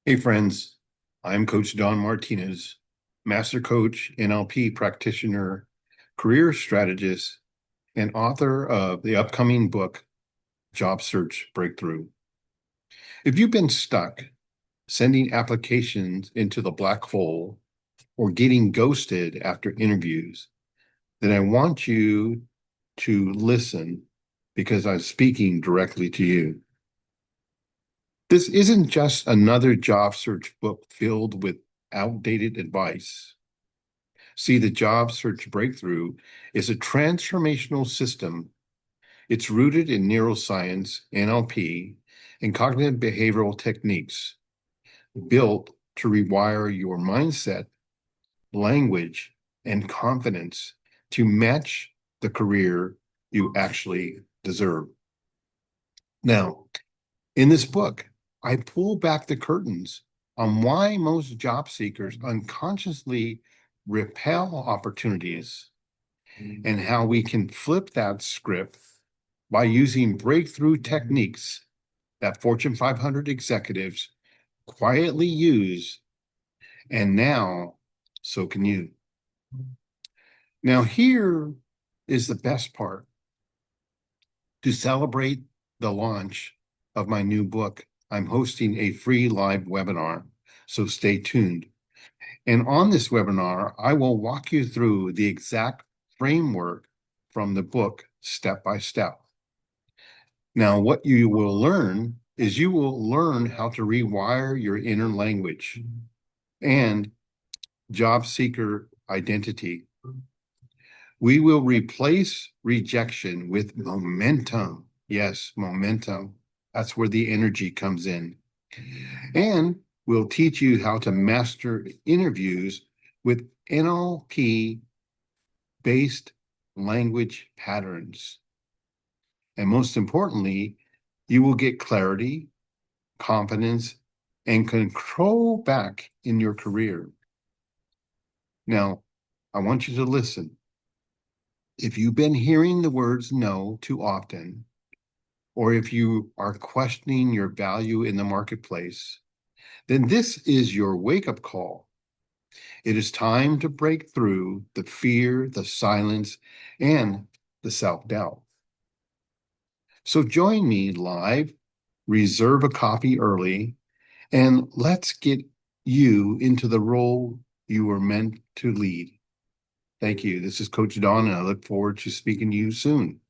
Hey friends, I'm Coach Don Martinez, Master Coach, NLP practitioner, career strategist, and author of the upcoming book, Job Search Breakthrough. If you've been stuck sending applications into the black hole or getting ghosted after interviews, then I want you to listen because I'm speaking directly to you. This isn't just another job search book filled with outdated advice. See, the job search breakthrough is a transformational system. It's rooted in neuroscience, NLP, and cognitive behavioral techniques built to rewire your mindset, language, and confidence to match the career you actually deserve. Now, in this book, I pull back the curtains on why most job seekers unconsciously repel opportunities and how we can flip that script by using breakthrough techniques that Fortune 500 executives quietly use, and now so can you. Now, here is the best part. To celebrate the launch of my new book, I'm hosting a free live webinar, so stay tuned. And on this webinar, I will walk you through the exact framework from the book step by step. Now, what you will learn is you will learn how to rewire your inner language and job seeker identity. We will replace rejection with momentum. Yes, momentum. That's where the energy comes in. And we'll teach you how to master interviews with NLP based language patterns. And most importantly, you will get clarity, confidence, and control back in your career. Now, I want you to listen. If you've been hearing the words no too often, or if you are questioning your value in the marketplace, then this is your wake-up call. It is time to break through the fear, the silence, and the self-doubt. So join me live, reserve a copy early, and let's get you into the role you were meant to lead. Thank you. This is Coach Don, and I look forward to speaking to you soon.